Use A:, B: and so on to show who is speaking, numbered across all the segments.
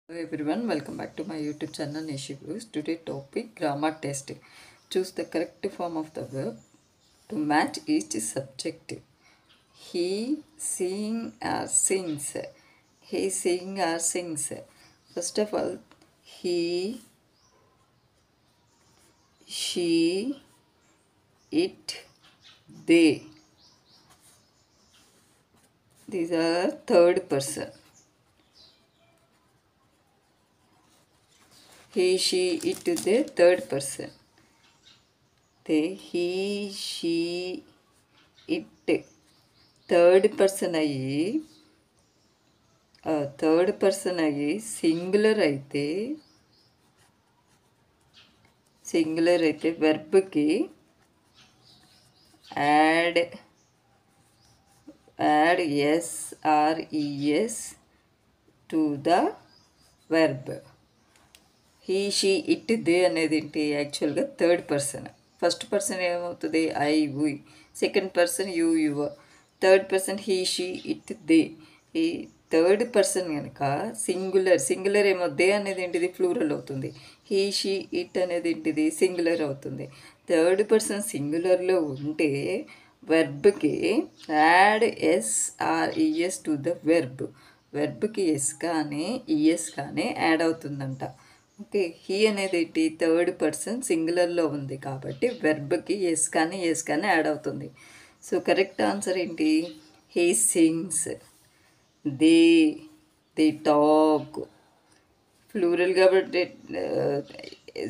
A: Hello everyone, welcome back to my YouTube channel Nishi Blues. Today topic grammar test. Choose the correct form of the verb to match each subject. He sing or sings. He sing or sings. First of all, he, she, it, they. These are third person. He, she, it, they, third person. They, he, she, it, third person అయ్యి singular అయితే వెర్బ్కి add S or ES to the verb. He she it they అనేది ఏంటి యాక్చువల్గా third person. First person ఏమవుతుంది I we, second person you your, third person he she it they. ఈ third person కనుక singular ఏమో they అనేది ఏంటిది plural అవుతుంది, హీ షీ ఇట్ అనేది ఏంటిది సింగులర్ అవుతుంది. థర్డ్ పర్సన్ సింగులర్లో ఉంటే వెర్బ్కి add S or ES to the వెర్బ్కి ఎస్ కానీ ఈఎస్ కానీ యాడ్ అవుతుందంట. ఓకే, హీ అనేది ఏంటి థర్డ్ పర్సన్ సింగులర్లో ఉంది కాబట్టి వెర్బ్కి ఎస్ కానీ యాడ్ అవుతుంది. సో కరెక్ట్ ఆన్సర్ ఏంటి he sings, they talk. Plural కాబట్టి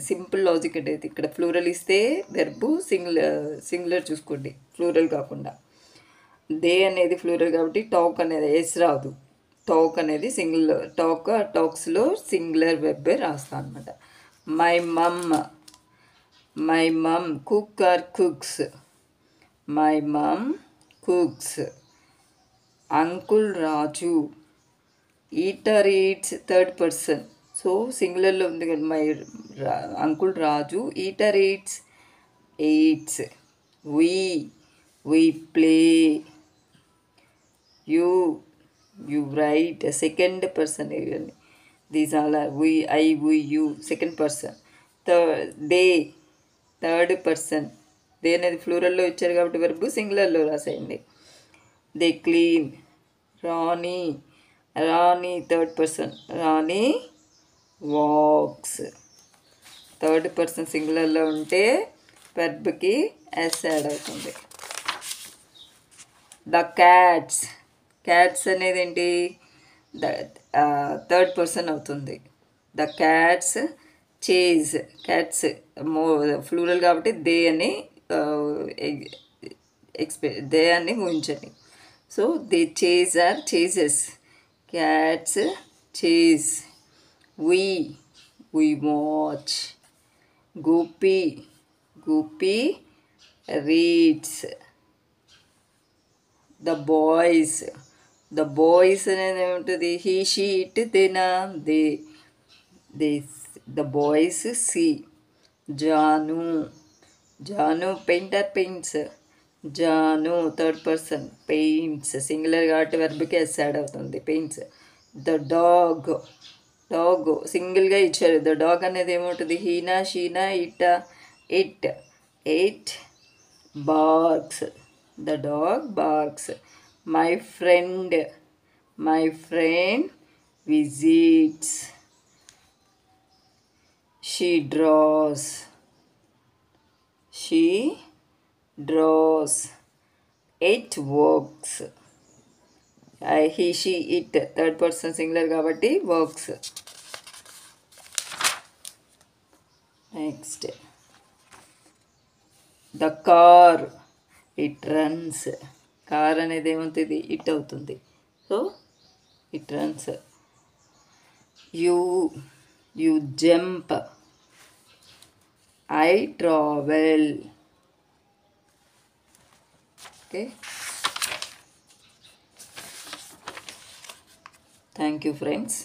A: సింపుల్ లాజిక్ అంటే ఇక్కడ ఫ్లూరల్ ఇస్తే వెర్బు సింగులర్ చూసుకోండి, ఫ్లూరల్ కాకుండా. దే అనేది ఫ్లూరల్ కాబట్టి టాక్ అనేది ఎస్ రాదు, టాక్ అనేది టాక్స్లో సింగులర్ వెబ్బే రాస్తా అనమాట. My mum cook or cooks, my mom cooks. Uncle Raju eat or eats third person, so సింగులర్లో ఉంది కదా my uncle Raju eat or eats. We play, you write a second person. These all are we, I, we, you, second person. They third person. They అనేది ఫ్లూరల్లో ఇచ్చారు కాబట్టి verb సింగులర్లో రాసేయండి. They clean. Rani third person, Rani walks. Third person సింగులర్లో ఉంటే వెర్బ్కి S add అవుతుంది. ద క్యాట్స్ అనేది ఏంటి థర్డ్ పర్సన్ అవుతుంది. ద క్యాట్స్ క్యాట్స్ ఫ్లూరల్ కాబట్టి దే అని దే అని ఊహించండి. So they chases, cats chase. We watch. Gopi reads. The boys అనేది ఏముంటుంది హీ షీ ఇట్ దేనా they. The boys see. Janu paints, Janu third person paints singular కాబట్టి వెర్బ్కి ఎస్ యాడ్ అవుతుంది పెయింట్స్. ద డాగ్ సింగిల్గా ఇచ్చారు. ద డాగ్ అనేది ఏముంటుంది హీనా షీనా it barks. The dog barks. My friend visits. She draws. It works. He, she, it third person singular కాబట్టి works. Next, the car, it runs. Car అనేది ఏమవుతుంది ఇట్ అవుతుంది, so it runs. You jump. I travel. Okay, thank you friends.